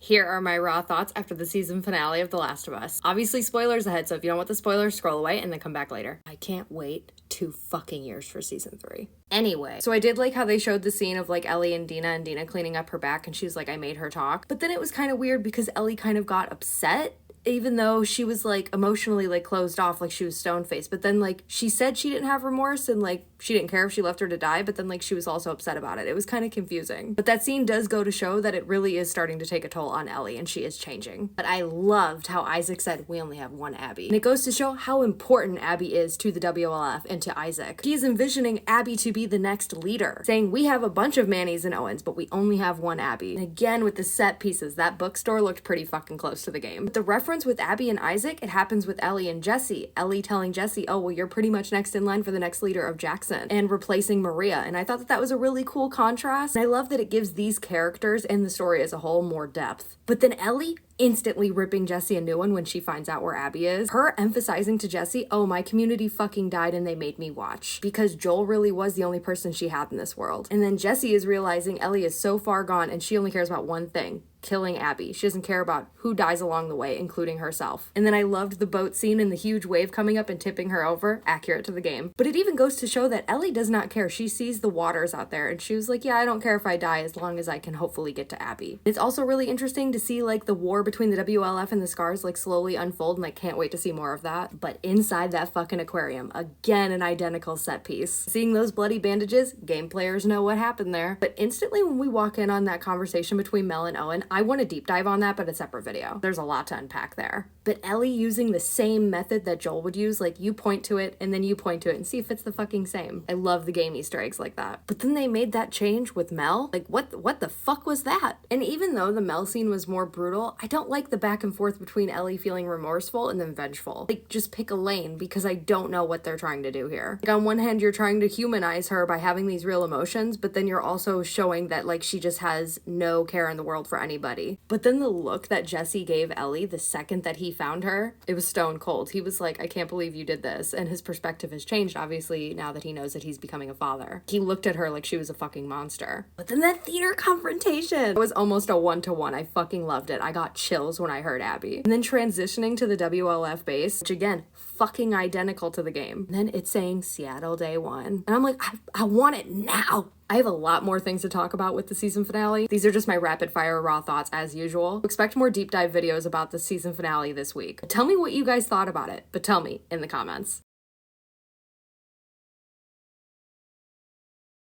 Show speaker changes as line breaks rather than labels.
Here are my raw thoughts after the season finale of The Last of Us. Obviously spoilers ahead, so if you don't want the spoilers, scroll away and then come back later. I can't wait 2 fucking years for season 3. Anyway, so I did like how they showed the scene of like Ellie and Dina cleaning up her back, and she's like, I made her talk. But then it was kind of weird because Ellie kind of got upset, even though she was like emotionally like closed off, like she was stone-faced. But then like she said she didn't have remorse and like she didn't care if she left her to die, but then like she was also upset about it. It was kind of confusing. But that scene does go to show that it really is starting to take a toll on Ellie and she is changing. But I loved how Isaac said, we only have one Abby. And it goes to show how important Abby is to the WLF and to Isaac. He is envisioning Abby to be the next leader, saying we have a bunch of Mannys and Owens, but we only have one Abby. And again, with the set pieces, that bookstore looked pretty fucking close to the game. But the reference with Abby and Isaac, it happens with Ellie and Jesse. Ellie telling Jesse, oh, well, you're pretty much next in line for the next leader of Jackson, and replacing Maria. And I thought that that was a really cool contrast. And I love that it gives these characters and the story as a whole more depth. But then Ellie instantly ripping Jesse a new one when she finds out where Abby is. Her emphasizing to Jesse, oh, my community fucking died and they made me watch. Because Joel really was the only person she had in this world. And then Jesse is realizing Ellie is so far gone and she only cares about one thing: killing Abby. She doesn't care about who dies along the way, including herself. And then I loved the boat scene and the huge wave coming up and tipping her over, accurate to the game. But it even goes to show that Ellie does not care. She sees the waters out there and she was like, yeah, I don't care if I die as long as I can hopefully get to Abby. It's also really interesting to see like the war between the WLF and the Scars like slowly unfold, and I can't wait to see more of that. But inside that fucking aquarium, again, an identical set piece. Seeing those bloody bandages, game players know what happened there. But instantly when we walk in on that conversation between Mel and Owen, I want to deep dive on that, but a separate video. There's a lot to unpack there. But Ellie using the same method that Joel would use, like you point to it and then you point to it and see if it's the fucking same. I love the game Easter eggs like that. But then they made that change with Mel. Like what the fuck was that? And even though the Mel scene was more brutal, I don't like the back and forth between Ellie feeling remorseful and then vengeful. Like just pick a lane, because I don't know what they're trying to do here. Like on one hand, you're trying to humanize her by having these real emotions, but then you're also showing that like she just has no care in the world for anybody. But then the look that Jesse gave Ellie the second that he found her, it was stone cold. He was like, I can't believe you did this. And his perspective has changed, obviously, now that he knows that he's becoming a father. He looked at her like she was a fucking monster. But then that theater confrontation was almost a 1-to-1. I fucking loved it. I got chills when I heard Abby. And then transitioning to the WLF base, which again, fucking identical to the game. And then it's saying Seattle Day 1. And I'm like, I want it now. I have a lot more things to talk about with the season finale. These are just my rapid fire raw thoughts as usual. Expect more deep dive videos about the season finale this week. Tell me what you guys thought about it, but tell me in the comments.